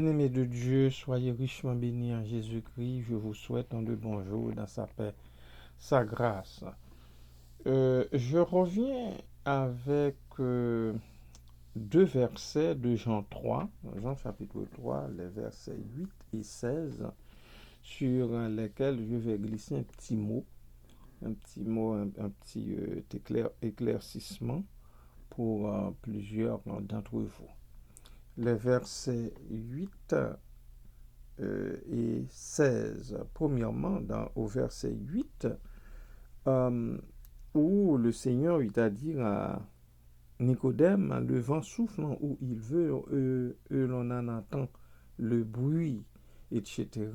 Bien-aimés de Dieu, soyez richement bénis en Jésus-Christ. Je vous souhaite un de bon jour dans sa paix, sa grâce. Je reviens avec deux versets de Jean 3, Jean chapitre 3, les versets 8 et 16, sur lesquels je vais glisser un petit éclaircissement pour plusieurs d'entre vous. Les versets 8 et 16. Premièrement, au verset 8, où le Seigneur eut à dire à Nicodème, le vent souffle où il veut, l'on en entend le bruit, etc.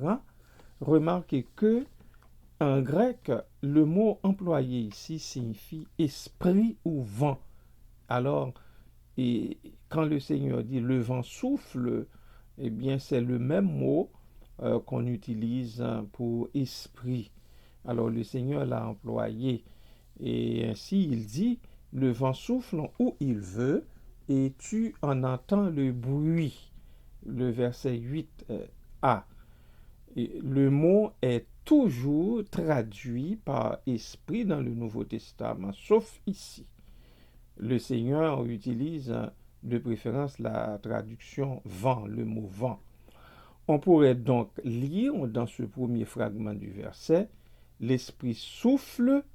Remarquez que en grec, le mot employé ici signifie esprit ou vent. Alors, et quand le Seigneur dit le vent souffle, eh bien c'est le même mot qu'on utilise pour esprit. Alors le Seigneur l'a employé et ainsi il dit le vent souffle où il veut et tu en entends le bruit. Le verset 8a. Et le mot est toujours traduit par esprit dans le Nouveau Testament, sauf ici. Le Seigneur utilise de préférence la traduction vent, le mot vent. On pourrait donc lire dans ce premier fragment du verset, l'Esprit souffle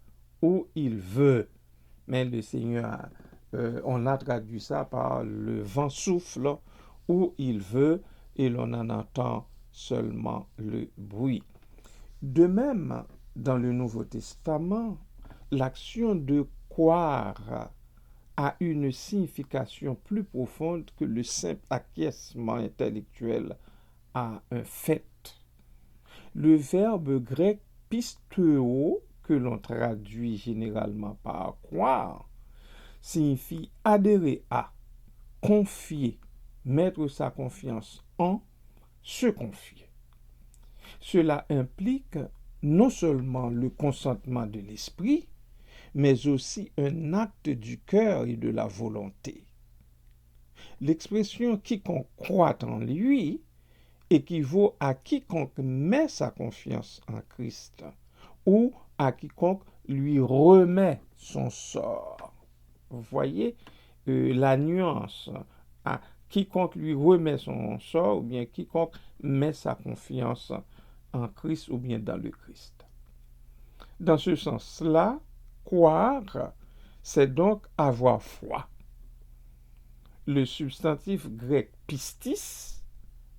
où il veut. Mais le Seigneur, on a traduit ça par le vent souffle où il veut et l'on en entend seulement le bruit. De même, dans le Nouveau Testament, l'action de croire a une signification plus profonde que le simple acquiescement intellectuel à un fait. Le verbe grec pisteuo, que l'on traduit généralement par croire, signifie adhérer à, confier, mettre sa confiance en, se confier. Cela implique non seulement le consentement de l'esprit, mais aussi un acte du cœur et de la volonté. L'expression quiconque croit en lui équivaut à quiconque met sa confiance en Christ ou à quiconque lui remet son sort. Vous voyez la nuance à quiconque lui remet son sort ou bien quiconque met sa confiance en Christ ou bien dans le Christ. Dans ce sens-là, croire, c'est donc avoir foi. Le substantif grec pistis,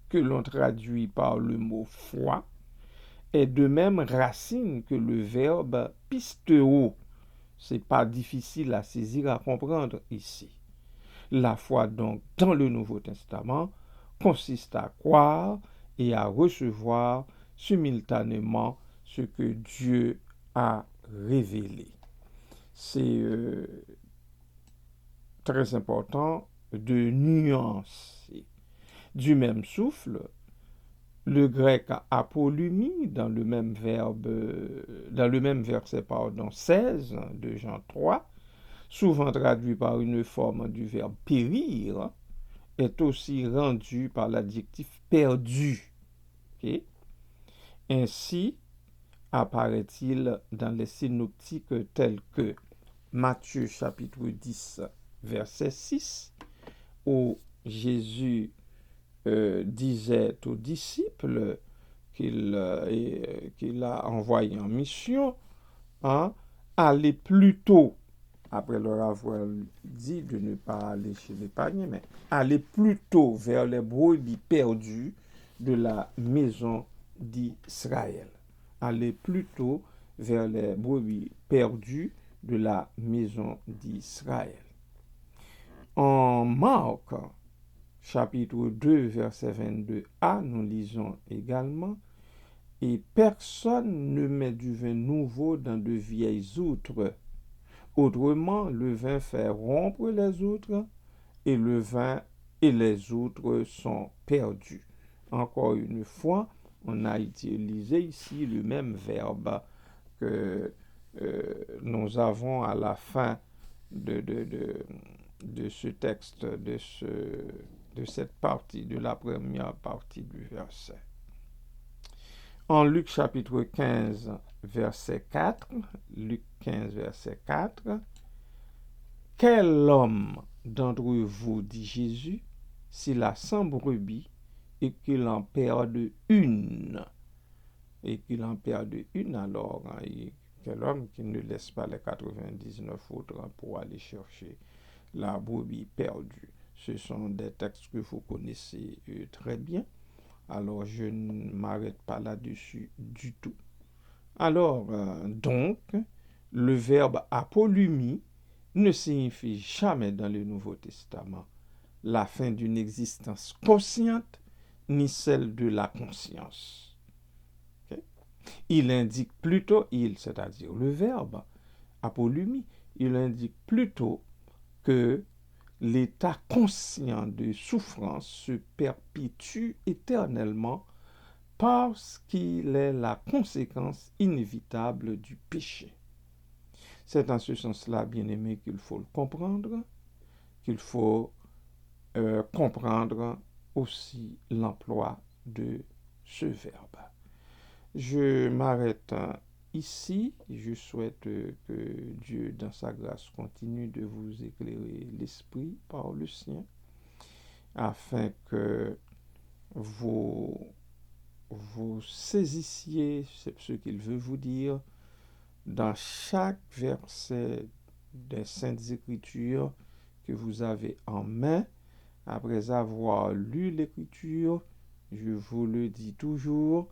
que l'on traduit par le mot foi, est de même racine que le verbe pisteuo. C'est pas difficile à saisir, à comprendre ici. La foi donc dans le Nouveau Testament consiste à croire et à recevoir simultanément ce que Dieu a révélé. C'est très important de nuancer. Du même souffle, le grec apolumie dans le même verset 16 de Jean 3, souvent traduit par une forme du verbe périr, est aussi rendu par l'adjectif perdu. Okay? Ainsi apparaît-il dans les synoptiques tels que Matthieu chapitre 10, verset 6, où Jésus disait aux disciples qu'il a envoyés en mission, aller plutôt, après leur avoir dit de ne pas aller chez les païens, mais aller plutôt vers les brebis perdues de la maison d'Israël. Aller plutôt vers les brebis perdues de la maison d'Israël. En Marc, chapitre 2, verset 22a, nous lisons également « Et personne ne met du vin nouveau dans de vieilles outres. Autrement, le vin fait rompre les outres, et le vin et les outres sont perdus. » Encore une fois, on a utilisé ici le même verbe que nous avons à la fin de ce texte, de ce de cette partie, de la première partie du verset. En Luc chapitre 15, verset 4, Luc 15, verset 4, « Quel homme d'entre vous, dit Jésus, s'il a 100 brebis et qu'il en perde une ?» Et qu'il en perde une, alors, quel homme qui ne laisse pas les 99 autres pour aller chercher la brebis perdue. Ce sont des textes que vous connaissez très bien. Alors, je ne m'arrête pas là-dessus du tout. Alors, donc, le verbe apolumie ne signifie jamais dans le Nouveau Testament la fin d'une existence consciente, ni celle de la conscience. Okay? Il indique plutôt, c'est-à-dire le verbe apolumie, il indique plutôt que l'état conscient de souffrance se perpétue éternellement parce qu'il est la conséquence inévitable du péché. C'est en ce sens-là, bien-aimé, qu'il faut le comprendre, qu'il faut comprendre aussi l'emploi de ce verbe. Je m'arrête ici. Je souhaite que Dieu, dans sa grâce, continue de vous éclairer l'esprit par le sien, afin que vous saisissiez ce qu'il veut vous dire dans chaque verset des Saintes Écritures que vous avez en main. Après avoir lu l'Écriture, je vous le dis toujours,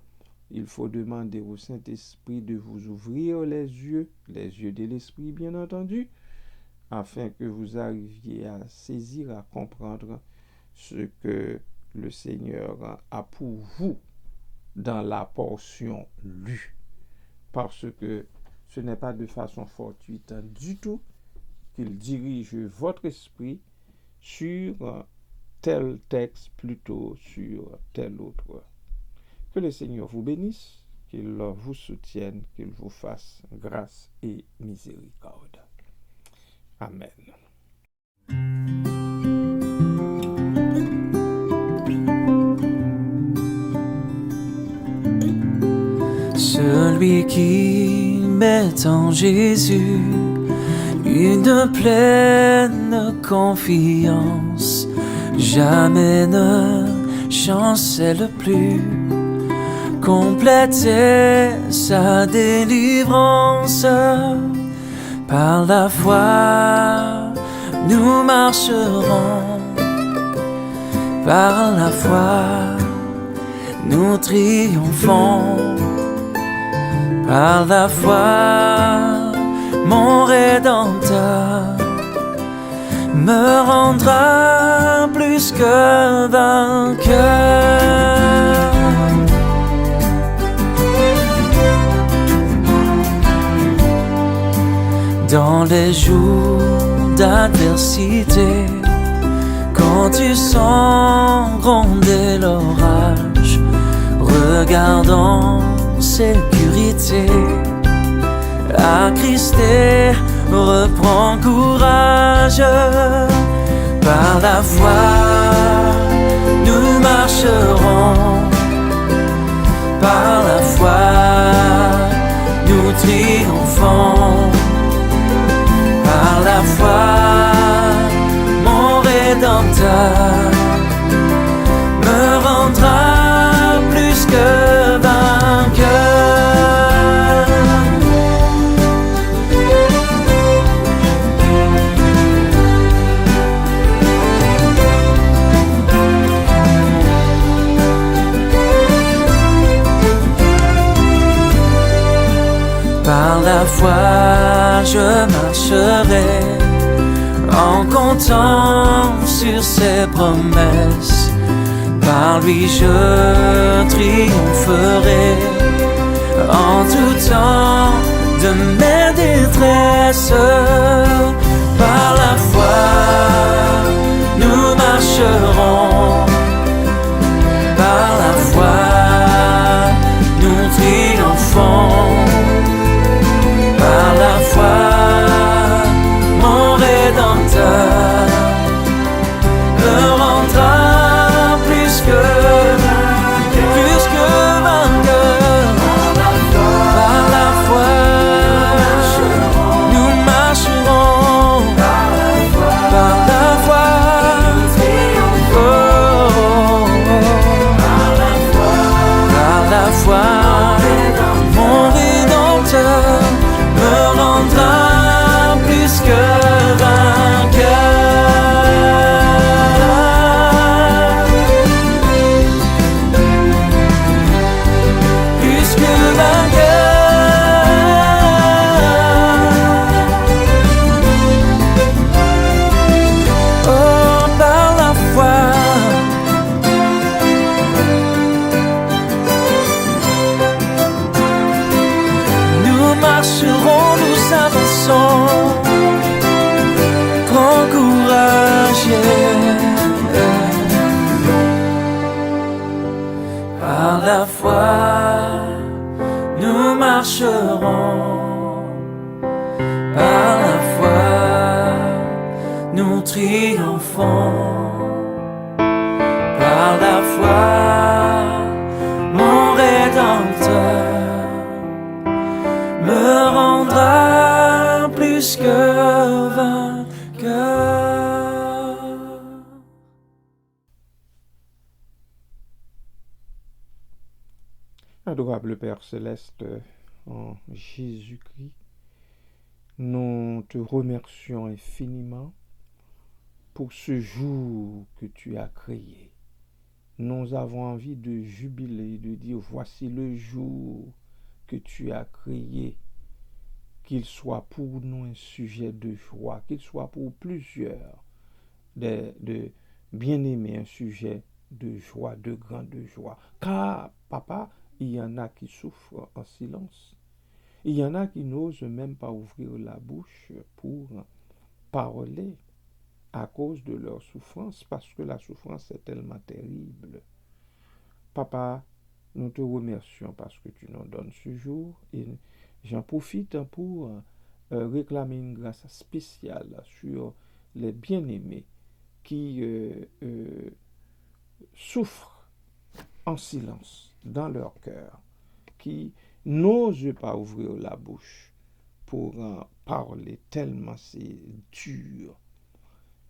il faut demander au Saint-Esprit de vous ouvrir les yeux de l'Esprit, bien entendu, afin que vous arriviez à saisir, à comprendre ce que le Seigneur a pour vous dans la portion lue. Parce que ce n'est pas de façon fortuite du tout qu'il dirige votre esprit sur tel texte plutôt sur tel autre. Que le Seigneur vous bénisse, qu'il vous soutienne, qu'il vous fasse grâce et miséricorde. Amen. Celui qui met en Jésus une pleine confiance, jamais ne chancelle plus, compléter sa délivrance. Par la foi, nous marcherons, par la foi, nous triomphons, par la foi, mon Rédempteur me rendra plus que vainqueur. Dans les jours d'adversité, quand tu sens gronder l'orage, regarde en sécurité, attristé, reprends courage. Par la foi, nous marcherons, par la foi, nous triomphons, par la foi, mon Rédempteur me rendra plus que vainqueur. Par la foi, je marcherai en comptant sur ses promesses. Par lui, je triompherai en tout temps de mes détresses. Par la foi, nous marcherons. Par la foi, nous triomphons. Par la foi, mon Rédempteur me rendra sont encouragés. Par la foi, nous marcherons. Par la foi, nous triomphons. Par la foi, mon Rédempteur me rendra plus que vainqueur. Adorable Père Céleste, en Jésus-Christ, nous te remercions infiniment pour ce jour que tu as créé. Nous avons envie de jubiler, de dire voici le jour que tu as créé, qu'il soit pour nous un sujet de joie, qu'il soit pour plusieurs de bien-aimés un sujet de joie, de grande joie. Car, papa, il y en a qui souffrent en silence. Il y en a qui n'osent même pas ouvrir la bouche pour parler à cause de leur souffrance, parce que la souffrance est tellement terrible. Papa, nous te remercions parce que tu nous donnes ce jour et j'en profite pour réclamer une grâce spéciale sur les bien-aimés qui souffrent en silence dans leur cœur, qui n'osent pas ouvrir la bouche pour en parler tellement c'est dur.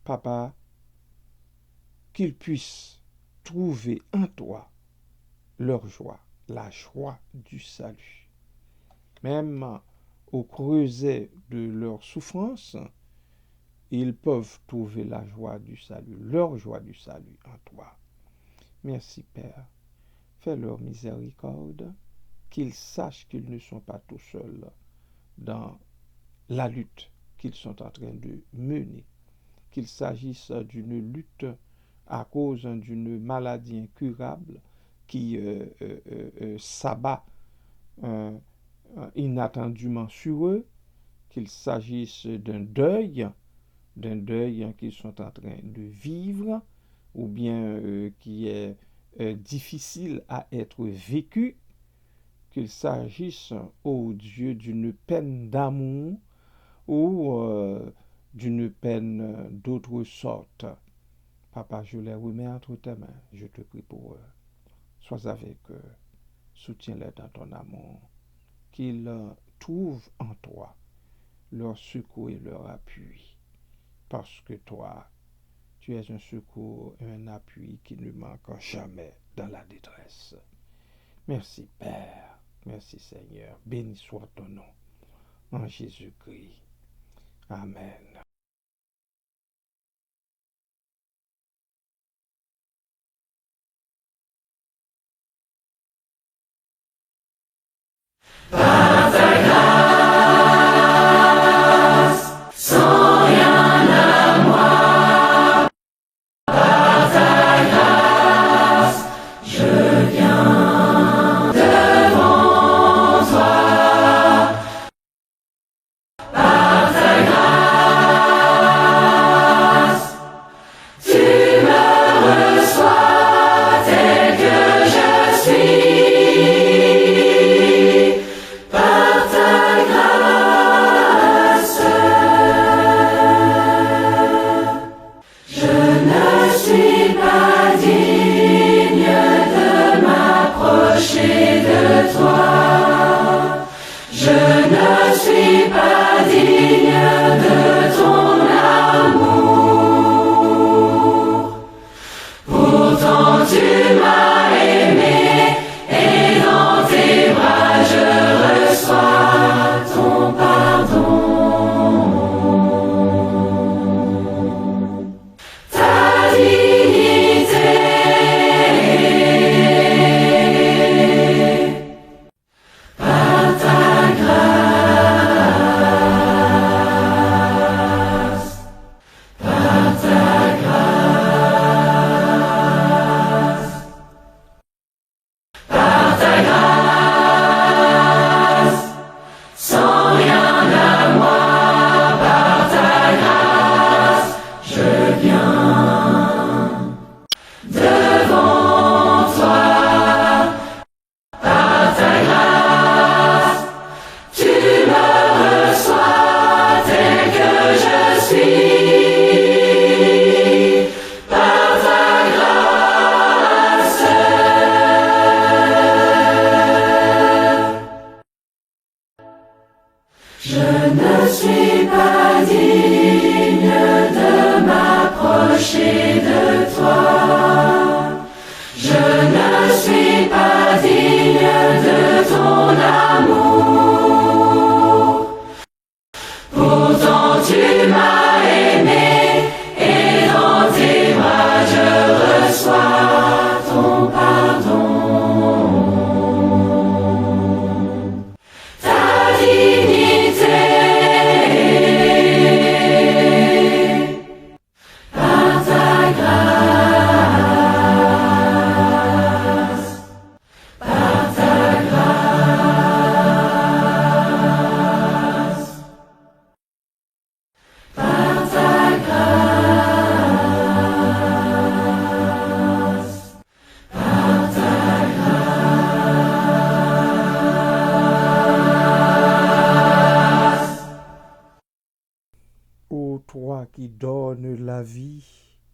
Papa, qu'ils puissent trouver en toi leur joie, la joie du salut. Même au creuset de leur souffrance, ils peuvent trouver la joie du salut, leur joie du salut en toi. Merci Père. Fais leur miséricorde, qu'ils sachent qu'ils ne sont pas tout seuls dans la lutte qu'ils sont en train de mener. Qu'il s'agisse d'une lutte à cause d'une maladie incurable qui s'abat inattendument sur eux, qu'il s'agisse d'un deuil qu'ils sont en train de vivre, ou bien qui est difficile à être vécu, qu'il s'agisse, ô Dieu, d'une peine d'amour ou d'une peine d'autre sorte. Papa, je les remets entre tes mains. Je te prie pour eux. Sois avec eux. Soutiens-les dans ton amour. Qu'ils trouvent en toi leur secours et leur appui. Parce que toi, tu es un secours et un appui qui ne manque jamais dans la détresse. Merci Père. Merci Seigneur. Béni soit ton nom. En Jésus-Christ. Amen. Par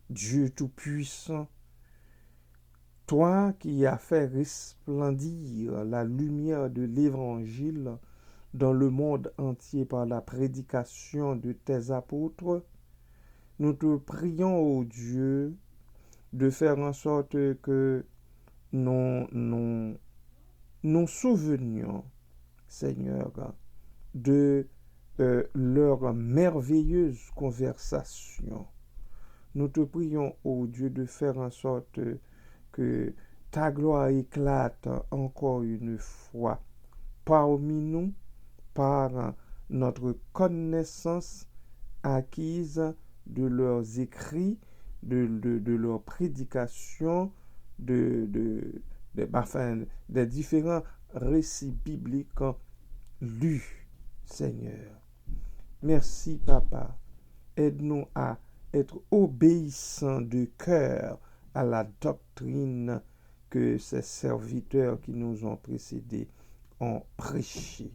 Dieu Tout-Puissant, toi qui as fait resplendir la lumière de l'Évangile dans le monde entier par la prédication de tes apôtres, nous te prions, ô Dieu, de faire en sorte que nous souvenions, Seigneur, de leur merveilleuse conversation. Nous te prions, ô Dieu, de faire en sorte que ta gloire éclate encore une fois parmi nous par notre connaissance acquise de leurs écrits, de leurs prédications, des différents récits bibliques lus, Seigneur. Merci, Papa. Aide-nous à être obéissants de cœur à la doctrine que ces serviteurs qui nous ont précédés ont prêché.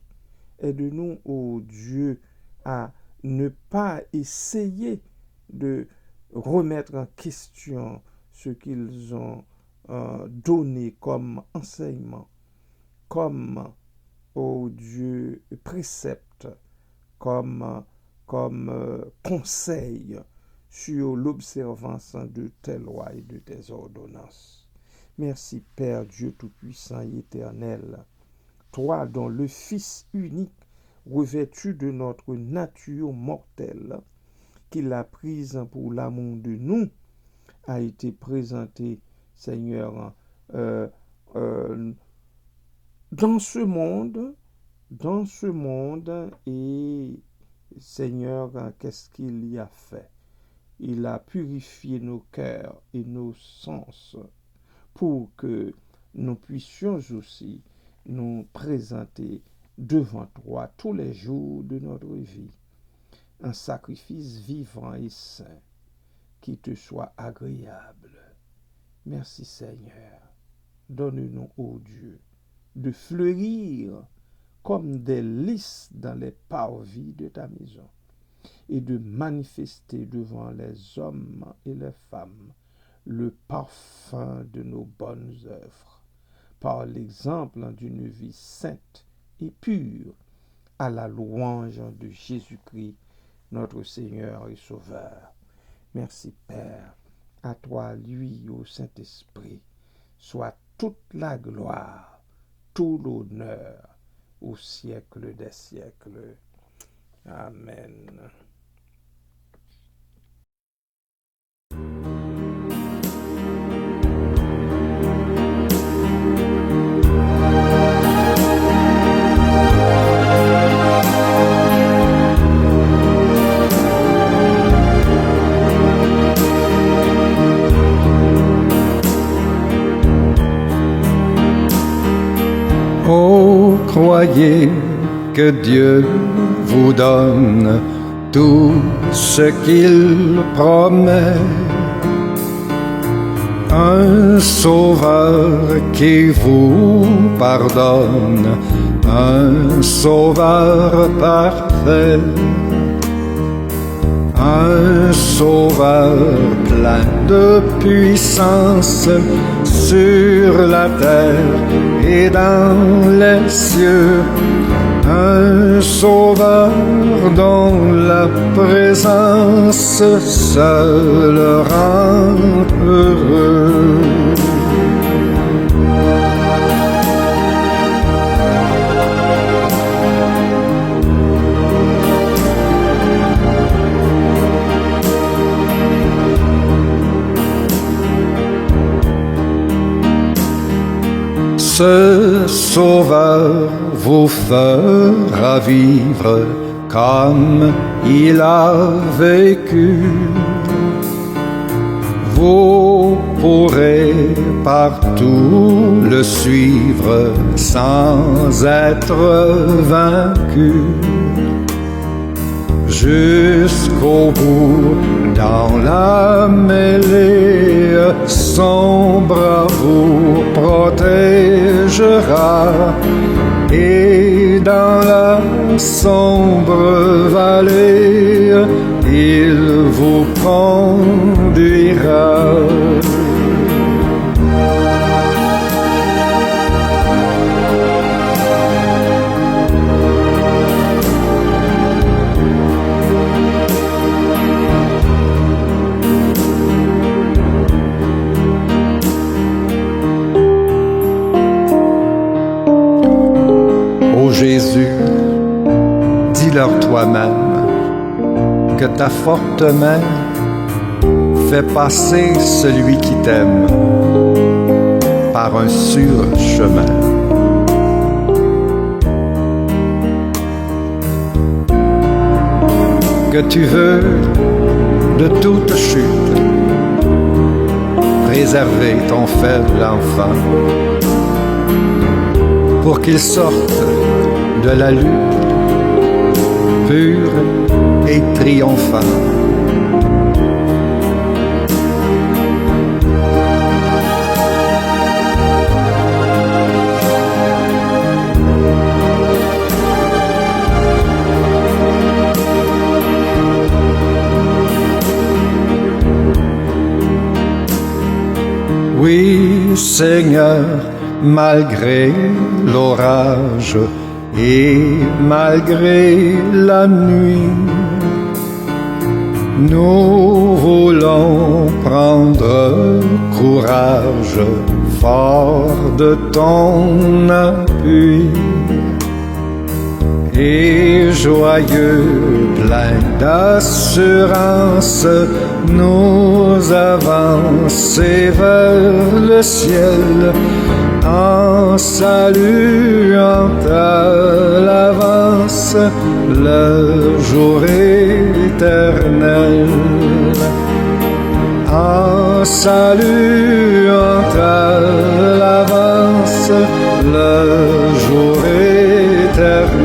Aide-nous, ô Dieu, à ne pas essayer de remettre en question ce qu'ils ont donné comme enseignement, comme, ô Dieu, précepte, comme conseil sur l'observance de tes lois et de tes ordonnances. Merci, Père Dieu Tout-Puissant et Éternel, toi dont le Fils unique, revêtu de notre nature mortelle, qu'il a prise pour l'amour de nous, a été présenté, Seigneur, dans ce monde, et Seigneur, qu'est-ce qu'il y a fait? Il a purifié nos cœurs et nos sens pour que nous puissions aussi nous présenter devant toi tous les jours de notre vie, un sacrifice vivant et saint qui te soit agréable. Merci Seigneur. Donne-nous, ô Dieu, de fleurir comme des lys dans les parvis de ta maison et de manifester devant les hommes et les femmes le parfum de nos bonnes œuvres, par l'exemple d'une vie sainte et pure, à la louange de Jésus-Christ, notre Seigneur et Sauveur. Merci Père, à toi, lui, au Saint-Esprit, soit toute la gloire, tout l'honneur, au siècle des siècles. Amen. Oh, croyez que Dieu vous donne tout ce qu'il promet. Un sauveur qui vous pardonne, un sauveur parfait, un sauveur plein de puissance sur la terre et dans les cieux, un sauveur dont la présence seule rend heureux. Ce sauveur vous fera vivre comme il a vécu. Vous pourrez partout le suivre sans être vaincu. Jusqu'au bout, dans la mêlée, son bras vous protégera, et dans la sombre vallée, il vous conduira. l'erreur. Ô Jésus, dis-leur toi-même que ta forte main fait passer celui qui t'aime par un sûr chemin. Que tu veux de toute chute préserver ton faible enfant pour qu'il sorte de la lutte pur et triomphant. Oui, Seigneur, malgré l'orage et malgré la nuit, nous voulons prendre courage, fort de ton appui. Et joyeux, plein d'assurance, nous avancer vers le ciel, en saluant à l'avance le jour éternel. En saluant à l'avance le jour éternel.